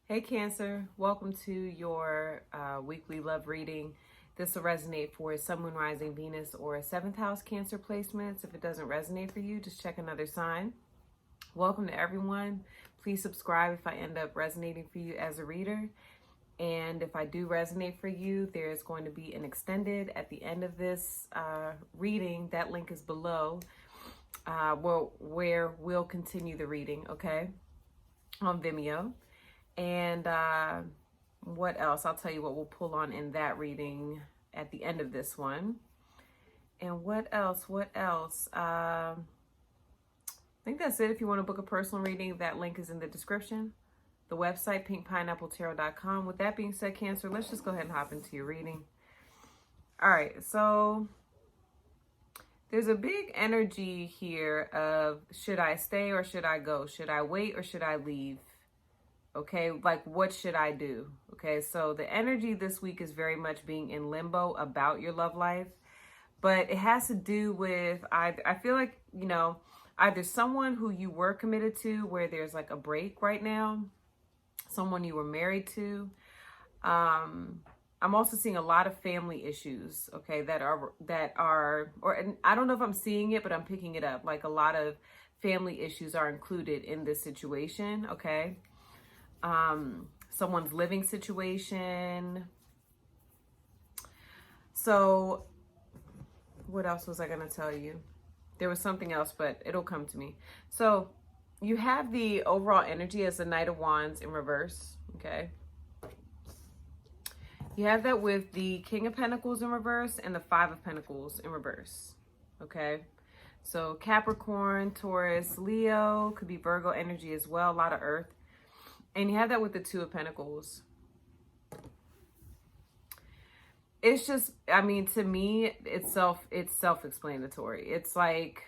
Hey Cancer, welcome to your weekly love reading. This will resonate for Sun, Moon, Rising, Venus, or 7th house Cancer placements. If it doesn't resonate for you, just check another sign. Welcome to everyone. Please subscribe if I end up resonating for you as a reader. And if I do resonate for you, there's going to be an extended at the end of this reading. That link is below where we'll continue the reading, okay, on Vimeo. And what else? I'll tell you what we'll pull on in that reading at the end of this one. And what else? I think that's it. If you want to book a personal reading, that link is in the description. The website, pinkpineappletarot.com. With that being said, Cancer, let's just go ahead and hop into your reading. All right, so there's a big energy here of should I stay or should I go? Should I wait or should I leave? Okay, like what should I do? Okay, so the energy this week is very much being in limbo about your love life, but it has to do with, I feel like, either someone who you were committed to where there's like a break right now, someone you were married to. I'm also seeing a lot of family issues, okay, that are, and I don't know if I'm seeing it, but I'm picking it up. Like a lot of family issues are included in this situation, okay? Someone's living situation. So what else was I going to tell you? There was something else, but it'll come to me. So you have the overall energy as the Knight of Wands in reverse. Okay. You have that with the King of Pentacles in reverse and the Five of Pentacles in reverse. Okay. So Capricorn, Taurus, Leo, could be Virgo energy as well. A lot of earth. And you have that with the Two of Pentacles. It's just, I mean, to me, it's self-explanatory. It's like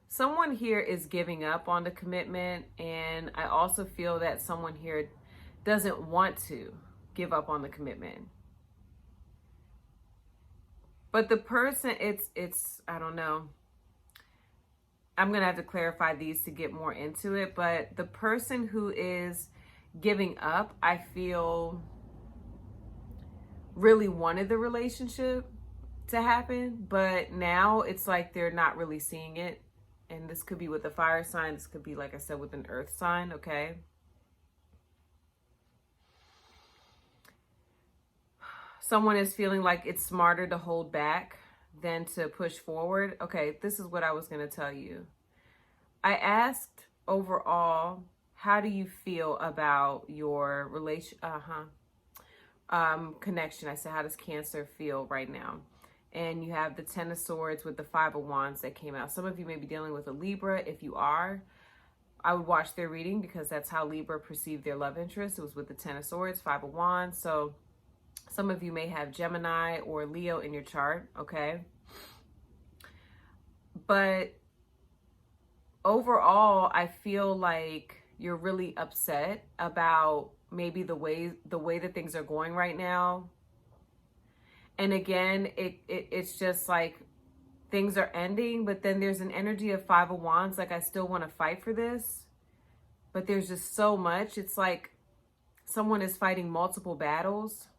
someone here is giving up on the commitment. And I also feel that someone here doesn't want to give up on the commitment. But the person, it's I don't know. I'm going to have to clarify these to get more into it. But the person who is giving up, I feel, really wanted the relationship to happen. But now it's like they're not really seeing it. And this could be with a fire sign. This could be, like I said, with an earth sign, okay? Someone is feeling like it's smarter to hold back than to push forward. Okay, this is what I was going to tell you. I asked overall, how do you feel about your connection? I said, how does Cancer feel right now? And you have the Ten of Swords with the Five of Wands that came out. Some of you may be dealing with a Libra. If you are, I would watch their reading because that's how Libra perceived their love interest. It was with the Ten of Swords, Five of Wands. So some of you may have Gemini or Leo in your chart, okay? But overall, I feel like you're really upset about maybe the way that things are going right now. And again, it's just like things are ending, but then there's an energy of Five of Wands. Like I still want to fight for this, but there's just so much. It's like someone is fighting multiple battles.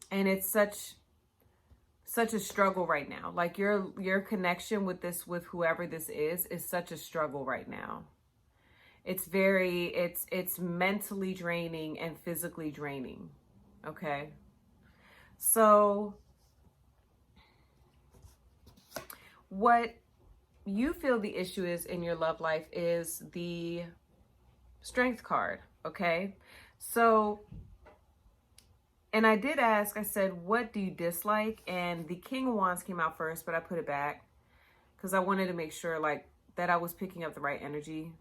And it's such a struggle right now. Like your connection with whoever this is such a struggle right now. It's it's mentally draining and physically draining. Okay. So what you feel the issue is in your love life is the Strength card. Okay. So, and I did ask, I said, what do you dislike? And the King of Wands came out first, but I put it back because I wanted to make sure like that I was picking up the right energy.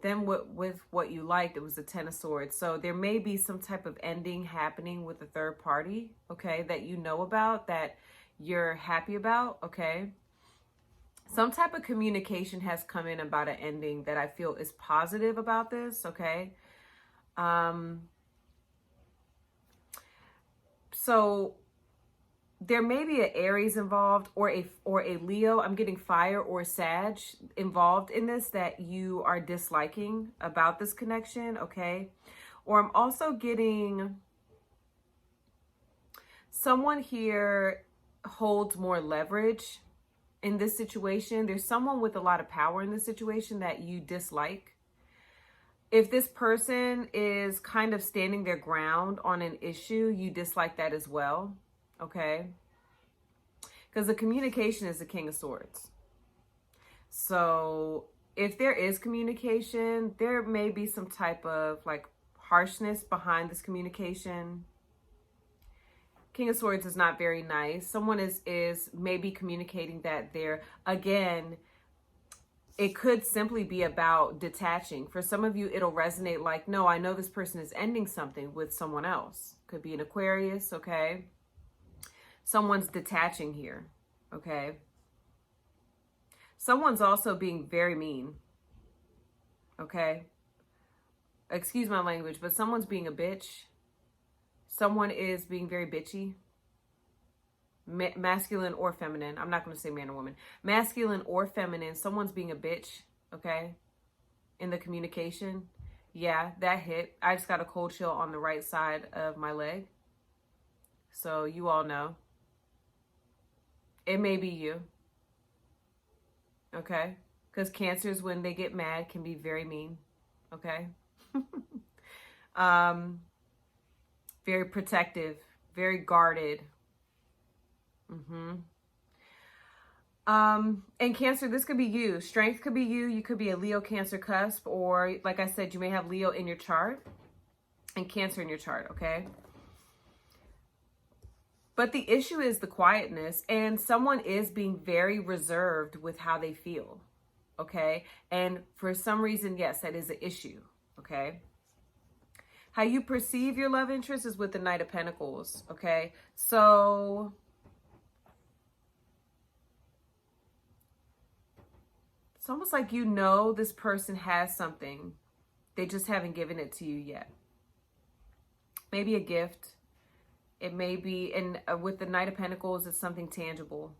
Then with what you liked, it was the Ten of Swords. So there may be some type of ending happening with the third party, okay, that you know about, that you're happy about, okay? Some type of communication has come in about an ending that I feel is positive about this, okay? So there may be an Aries involved, or a Leo. I'm getting fire or Sag involved in this that you are disliking about this connection, okay? Or I'm also getting someone here holds more leverage in this situation. There's someone with a lot of power in this situation that you dislike. If this person is kind of standing their ground on an issue, you dislike that as well, okay? Because the communication is the King of Swords. So if there is communication, there may be some type of like harshness behind this communication. King of Swords is not very nice. Someone is maybe communicating that they're, again, it could simply be about detaching. For some of you, it'll resonate like, no, I know this person is ending something with someone else. Could be an Aquarius, okay? Someone's detaching here, okay? Someone's also being very mean, okay? Excuse my language, but someone's being a bitch. Someone is being very bitchy. Masculine or feminine. I'm not going to say man or woman. Masculine or feminine. Someone's being a bitch, okay? In the communication. Yeah, that hit. I just got a cold chill on the right side of my leg. So you all know. It may be you. Okay? Because Cancers, when they get mad, can be very mean. Okay? Very protective. Very guarded. And Cancer, this could be you. Strength could be you. You could be a Leo Cancer cusp, or like I said, you may have Leo in your chart and Cancer in your chart, okay? But the issue is the quietness, and someone is being very reserved with how they feel, okay? And for some reason, yes, that is an issue, okay? How you perceive your love interest is with the Knight of Pentacles, okay? So it's almost like you know this person has something. They just haven't given it to you yet. Maybe a gift. It may be, and with the Knight of Pentacles, it's something tangible.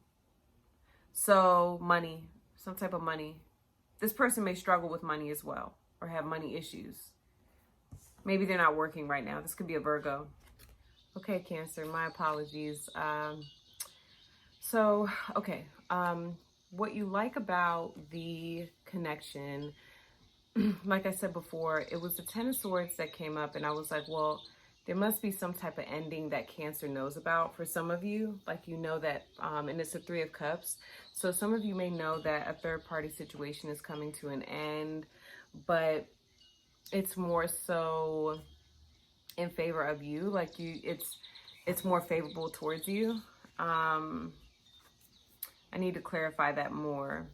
So money, some type of money. This person may struggle with money as well, or have money issues. Maybe they're not working right now. This could be a Virgo. Okay, Cancer, my apologies. What you like about the connection, like I said before, it was the Ten of Swords that came up, and I was like, well, there must be some type of ending that Cancer knows about. For some of you, like you know that, and it's a Three of Cups. So some of you may know that a third party situation is coming to an end, but it's more so in favor of you. Like it's more favorable towards you. I need to clarify that more.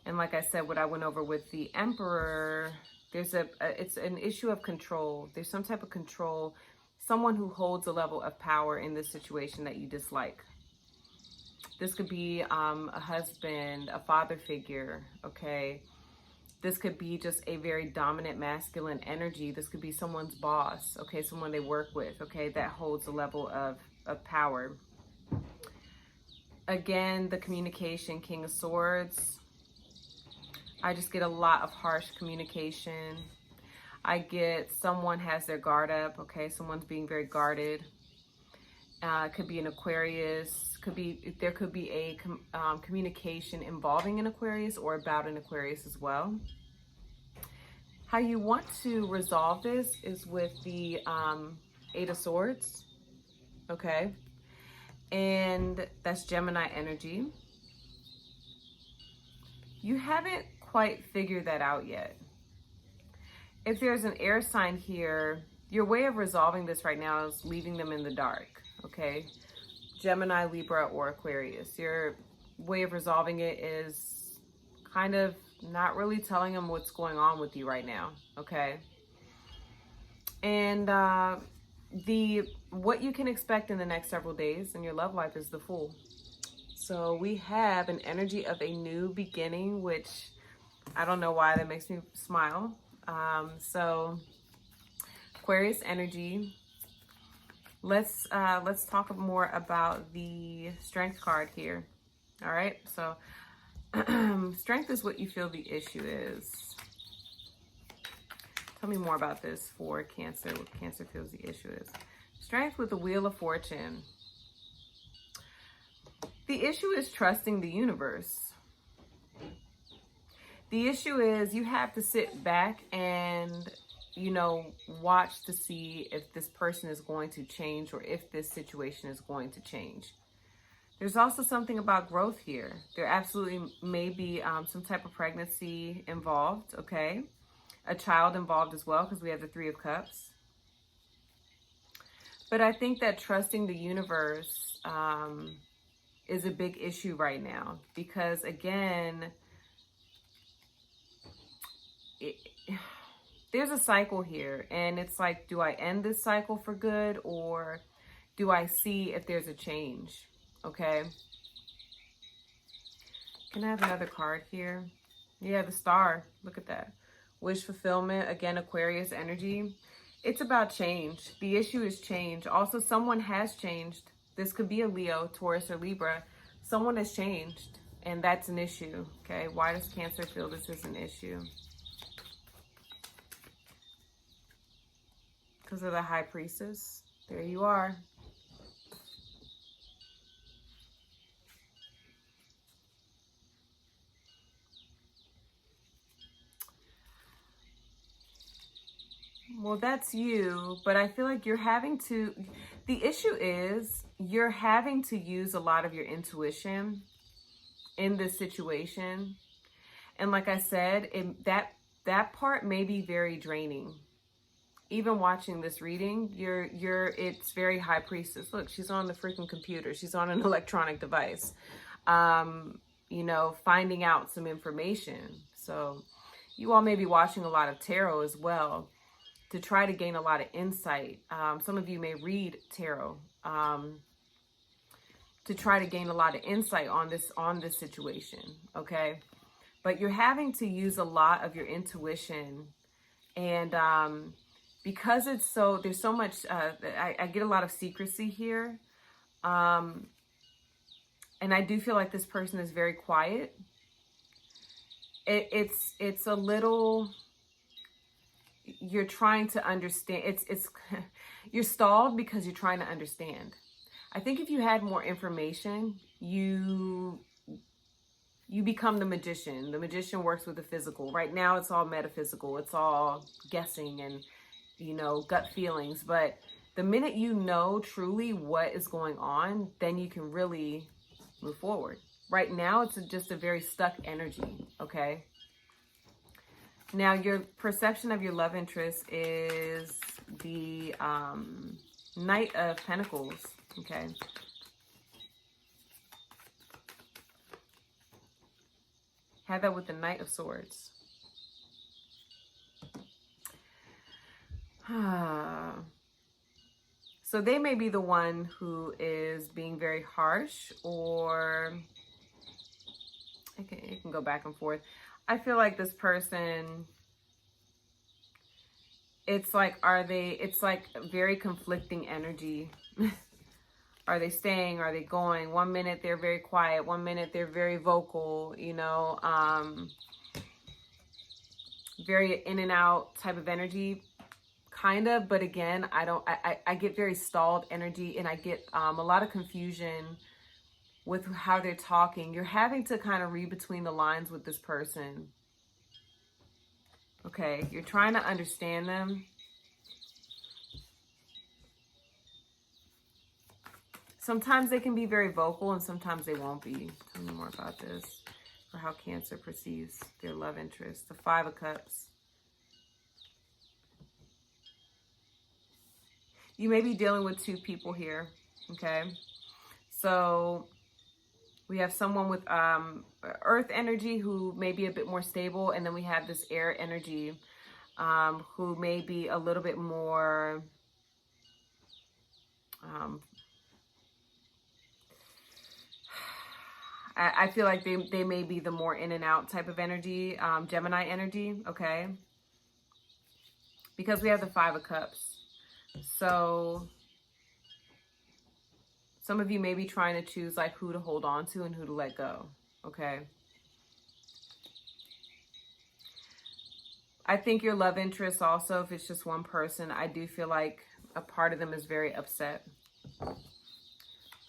And like I said, what I went over with the Emperor, there's it's an issue of control. There's some type of control, someone who holds a level of power in this situation that you dislike. This could be a husband, a father figure, okay? This could be just a very dominant masculine energy. This could be someone's boss, okay? Someone they work with, okay? That holds a level of power. Again, the communication, King of Swords. I just get a lot of harsh communication. I get someone has their guard up, okay? Someone's being very guarded. Could be an Aquarius. There could be a communication involving an Aquarius or about an Aquarius as well. How you want to resolve this is with the Eight of Swords, okay? And that's Gemini energy. You haven't quite figured that out yet. If there's an air sign here, your way of resolving this right now is leaving them in the dark, okay? Gemini, Libra, or Aquarius. Your way of resolving it is kind of not really telling them what's going on with you right now, okay? And what you can expect in the next several days in your love life is the Fool. So we have an energy of a new beginning, which I don't know why that makes me smile. So Aquarius energy, let's talk more about the Strength card here. All right, so Strength is what you feel the issue is. Tell me more about this for Cancer, what Cancer feels the issue is. Strength with the Wheel of Fortune. The issue is trusting the universe. The issue is you have to sit back and, watch to see if this person is going to change or if this situation is going to change. There's also something about growth here. There absolutely may be some type of pregnancy involved, okay? A child involved as well, because we have the Three of Cups. But I think that trusting the universe is a big issue right now, because again, there's a cycle here, and it's like, do I end this cycle for good, or do I see if there's a change? Okay. Can I have another card here? Yeah, the Star. Look at that. Wish fulfillment. Again, Aquarius energy. It's about change. The issue is change. Also, someone has changed. This could be a Leo, Taurus, or Libra. Someone has changed, and that's an issue. Okay. Why does Cancer feel this is an issue? Because of the High Priestess. There you are. Well, that's you, but I feel like you're having to, the issue is you're having to use a lot of your intuition in this situation. And like I said, that part may be very draining. Even watching this reading, it's very High Priestess. Look, she's on the freaking computer. She's on an electronic device, finding out some information. So you all may be watching a lot of tarot as well, to try to gain a lot of insight. Some of you may read tarot to try to gain a lot of insight on this situation, okay? But you're having to use a lot of your intuition, and because there's so much, I get a lot of secrecy here, and I do feel like this person is very quiet. It's a little, you're trying to understand. It's you're stalled because you're trying to understand. I think if you had more information, you become the magician. The magician works with the physical. Right now, it's all metaphysical. It's all guessing and, gut feelings. But the minute you know truly what is going on, then you can really move forward. Right now, it's just a very stuck energy, okay? Now, your perception of your love interest is the Knight of Pentacles, okay? Have that with the Knight of Swords. So they may be the one who is being very harsh, or it can go back and forth. I feel like this person, it's like very conflicting energy. Are they staying? Are they going? 1 minute they're very quiet. 1 minute they're very vocal, very in and out type of energy, kind of. But again, I get very stalled energy, and I get a lot of confusion with how they're talking. You're having to kind of read between the lines with this person. Okay, you're trying to understand them. Sometimes they can be very vocal, and sometimes they won't be. Tell me more about this, or how Cancer perceives their love interest. The Five of Cups. You may be dealing with two people here, okay? So we have someone with earth energy who may be a bit more stable, and then we have this air energy who may be a little bit more I feel like they may be the more in and out type of energy, Gemini energy, okay? Because we have the Five of Cups. So Some of you may be trying to choose like who to hold on to and who to let go. Okay. I think your love interest also, if it's just one person, I do feel like a part of them is very upset.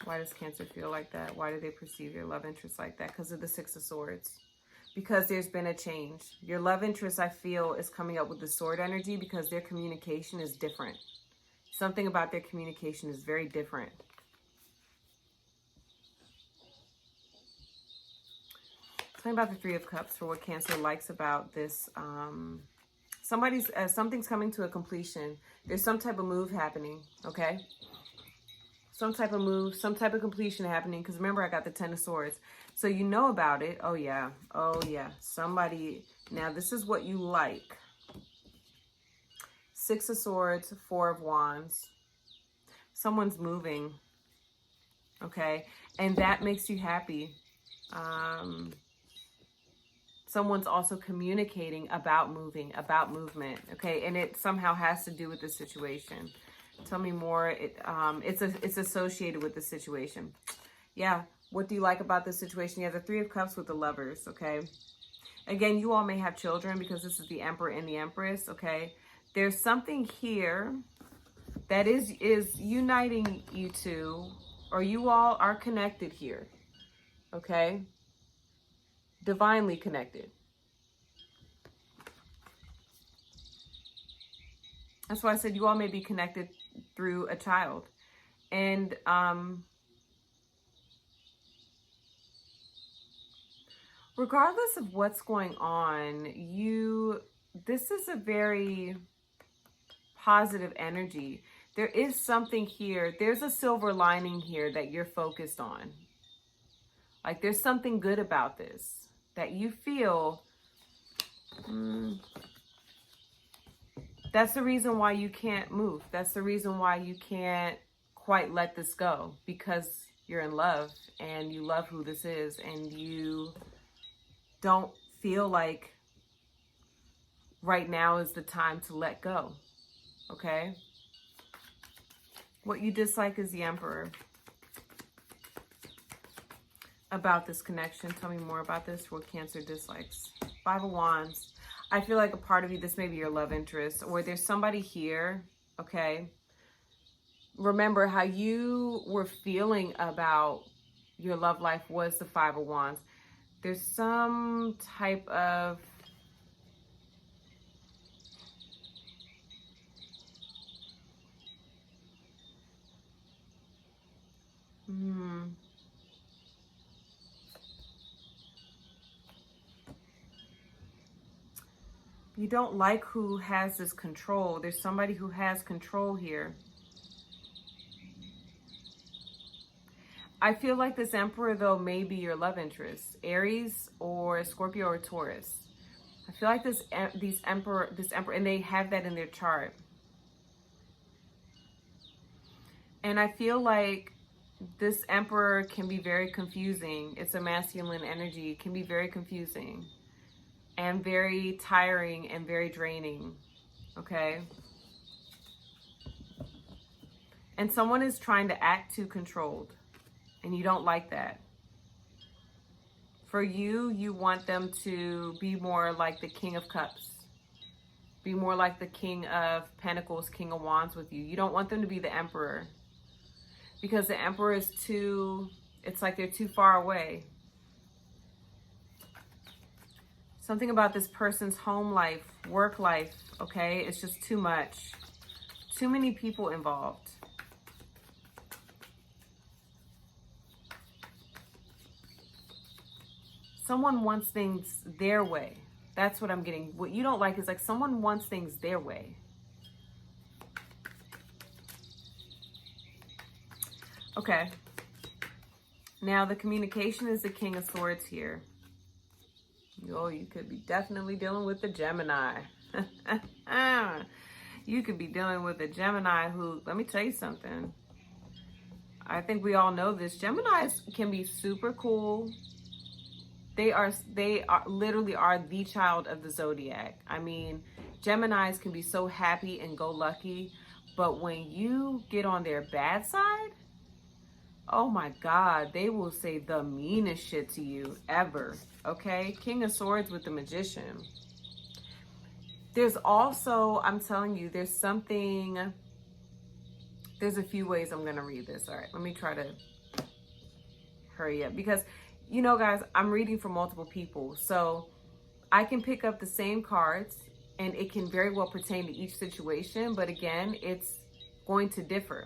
Why does Cancer feel like that? Why do they perceive your love interest like that? Because of the Six of Swords. Because there's been a change. Your love interest, I feel, is coming up with the sword energy because their communication is different. Something about their communication is very different. Something about the Three of Cups for what Cancer likes about this. Something's coming to a completion. There's some type of move happening, okay? Some type of move, some type of completion happening. Because remember, I got the Ten of Swords. So you know about it. Oh, yeah. Oh, yeah. Somebody. Now, this is what you like. Six of Swords, Four of Wands. Someone's moving. Okay? And that makes you happy. Someone's also communicating about moving, about movement. Okay? And it somehow has to do with the situation. Tell me more. It's associated with the situation. Yeah. What do you like about this situation? You have the Three of Cups with the Lovers, okay? Again, you all may have children because this is the Emperor and the Empress, okay? There's something here that is uniting you two, or you all are connected here, okay? Divinely connected. That's why I said you all may be connected through a child. And, regardless of what's going on, this is a very positive energy. There is something here. There's a silver lining here that you're focused on. Like there's something good about this that you feel. That's the reason why you can't move. That's the reason why you can't quite let this go, because you're in love and you love who this is and you don't feel like right now is the time to let go, okay? What you dislike is the Emperor. About this connection, tell me more about this, what Cancer dislikes. Five of Wands. I feel like a part of you, this may be your love interest, or there's somebody here, okay? Remember how you were feeling about your love life was the Five of Wands. There's some type of you don't like who has this control. There's somebody who has control here. I feel like this Emperor, though, may be your love interest. Aries or Scorpio or Taurus. I feel like this Emperor, and they have that in their chart. And I feel like this Emperor can be very confusing. It's a masculine energy. It can be very confusing and very tiring and very draining. Okay? And someone is trying to act too controlled. And you don't like that. For you, you want them to be more like the King of Cups. Be more like the King of Pentacles, King of Wands with you. You don't want them to be the Emperor. Because the Emperor is it's like they're too far away. Something about this person's home life, work life, okay? It's just too much. Too many people involved. Someone wants things their way. That's what I'm getting. What you don't like is like someone wants things their way. Okay. Now the communication is the King of Swords here. Oh, you could be definitely dealing with the Gemini. You could be dealing with a Gemini who, let me tell you something. I think we all know this. Geminis can be super cool. They are literally are the child of the zodiac. I mean, Geminis can be so happy and go lucky, but when you get on their bad side, Oh my God, they will say the meanest shit to you ever. Okay? King of Swords with the Magician. There's also, I'm telling you, there's something, there's a few ways I'm going to read this. All right, let me try to hurry up because, you know, guys, I'm reading for multiple people. So I can pick up the same cards and it can very well pertain to each situation. But again, it's going to differ.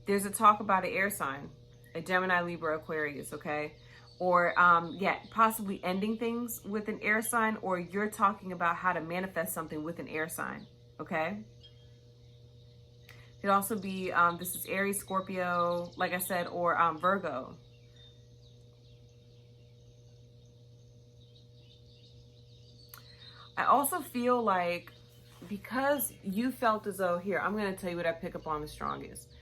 There's a talk about an air sign, a Gemini, Libra, Aquarius, okay? Or, yeah, possibly ending things with an air sign, or you're talking about how to manifest something with an air sign, okay? It could also be, this is Aries, Scorpio, like I said, or Virgo. I also feel like because you felt as though, here, I'm going to tell you what I pick up on the strongest.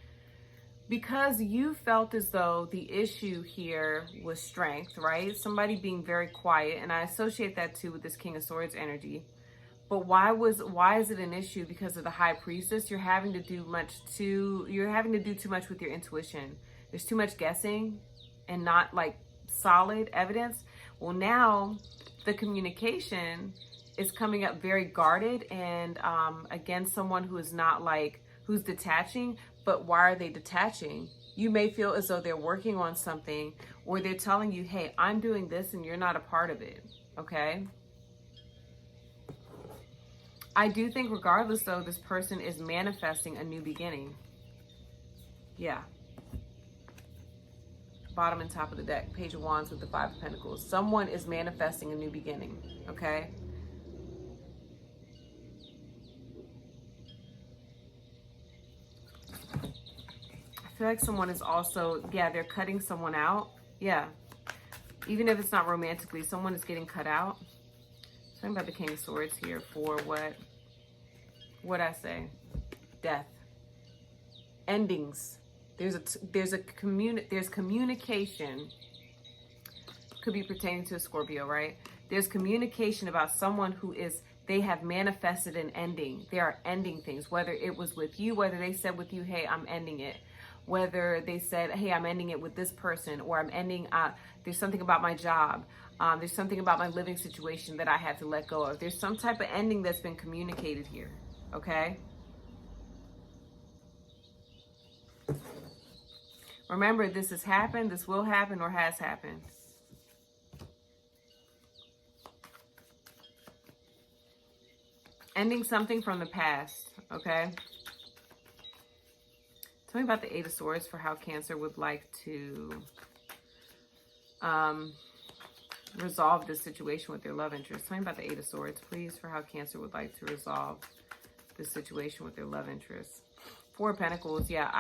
Because you felt as though the issue here was strength, right? Somebody being very quiet, and I associate that too with this King of Swords energy. But why is it an issue? Because of the High Priestess, you're having to do too much with your intuition. There's too much guessing and not like solid evidence. Well, now the communication is coming up very guarded and against someone who is not like, who's detaching. But why are they detaching? You may feel as though they're working on something, or they're telling you, hey, I'm doing this and you're not a part of it, okay? I do think regardless though, this person is manifesting a new beginning. Yeah. Bottom and top of the deck, Page of Wands with the Five of Pentacles. Someone is manifesting a new beginning, okay? I feel like someone is also, yeah, they're cutting someone out. Yeah. Even if it's not romantically, someone is getting cut out. Talking about the King of Swords here for what I say? Death. Endings. There's communication. Could be pertaining to a Scorpio, right? There's communication about someone who they have manifested an ending. They are ending things, whether it was with you, whether they said with you, hey, I'm ending it. Whether they said, hey, I'm ending it with this person, or I'm ending, there's something about my job. There's something about my living situation that I have to let go of. There's some type of ending that's been communicated here, okay? Remember, this has happened, this will happen, or has happened. Ending something from the past, okay? Tell me about the Eight of Swords for how Cancer would like to resolve this situation with their love interest. Tell me about the Eight of Swords, please, for how Cancer would like to resolve this situation with their love interest. Four of Pentacles, yeah,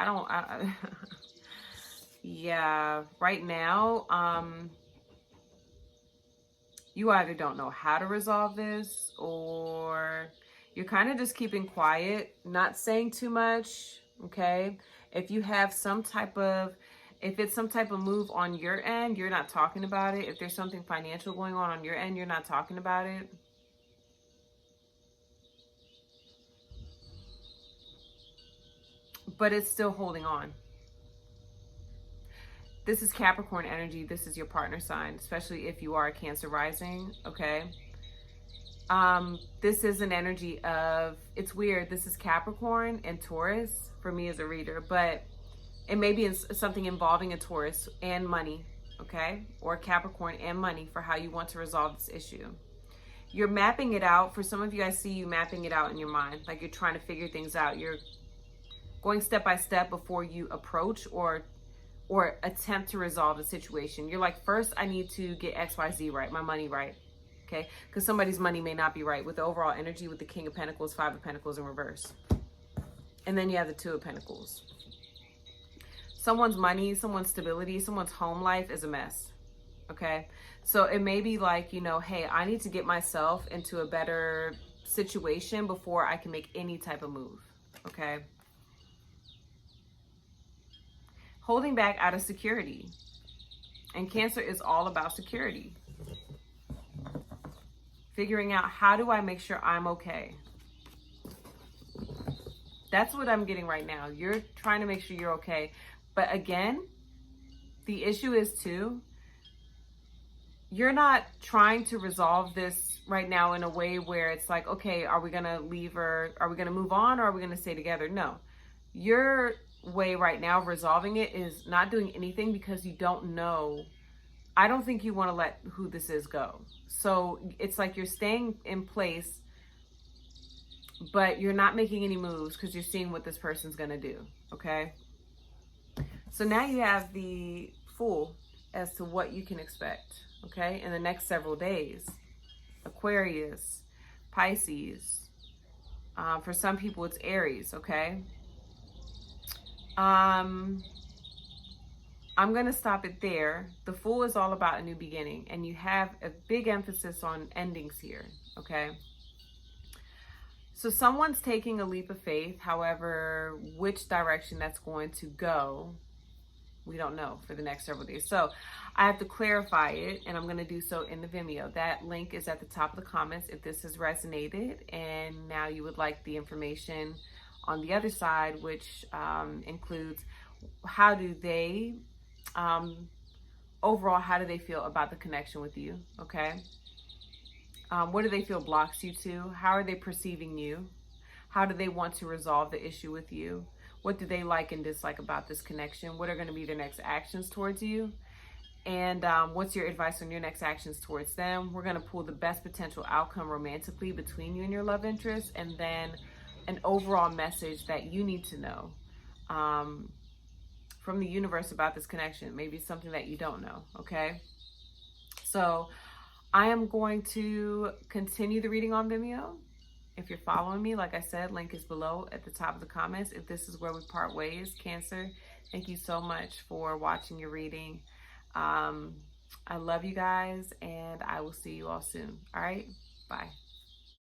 yeah, right now, you either don't know how to resolve this, or you're kind of just keeping quiet, not saying too much, okay? If you have if it's some type of move on your end, you're not talking about it. If there's something financial going on your end, you're not talking about it. But it's still holding on. This is Capricorn energy. This is your partner sign, especially if you are a Cancer rising, okay? This is an energy of, it's weird. This is Capricorn and Taurus for me as a reader, but it may be something involving a Taurus and money, okay? Or Capricorn and money for how you want to resolve this issue. You're mapping it out. For some of you, I see you mapping it out in your mind. Like you're trying to figure things out. You're going step by step before you approach or attempt to resolve the situation. You're like, first I need to get XYZ right, my money right. Okay, because somebody's money may not be right with the overall energy with the King of Pentacles, Five of Pentacles in reverse. And then you have the Two of Pentacles. Someone's money, someone's stability, someone's home life is a mess. Okay, so it may be like, you know, hey, I need to get myself into a better situation before I can make any type of move. Okay, holding back out of security. And Cancer is all about security. Figuring out, how do I make sure I'm okay? That's what I'm getting right now. You're trying to make sure you're okay. But again, the issue is too, you're not trying to resolve this right now in a way where it's like, okay, are we going to leave, or are we going to move on, or are we going to stay together? No. Your way right now of resolving it is not doing anything, because you don't know. I don't think you want to let who this is go. So it's like you're staying in place, but you're not making any moves because you're seeing what this person's going to do. Okay. So now you have the Fool as to what you can expect. Okay. In the next several days. Aquarius, Pisces. For some people it's Aries. Okay. I'm going to stop it there. The Fool is all about a new beginning, and you have a big emphasis on endings here, okay? So someone's taking a leap of faith. However, which direction that's going to go, we don't know for the next several days. So I have to clarify it, and I'm going to do so in the Vimeo. That link is at the top of the comments if this has resonated, and now you would like the information on the other side, which includes how do they, overall, how do they feel about the connection with you, okay? What do they feel blocks you to? How are they perceiving you? How do they want to resolve the issue with you? What do they like and dislike about this connection? What are going to be their next actions towards you? And what's your advice on your next actions towards them? We're going to pull the best potential outcome romantically between you and your love interest, and then an overall message that you need to know from the universe about this connection. Maybe something that you don't know, okay? So I am going to continue the reading on Vimeo. If you're following me, like I said, link is below at the top of the comments. If this is where we part ways, Cancer, thank you so much for watching your reading. I love you guys, and I will see you all soon. All right, bye.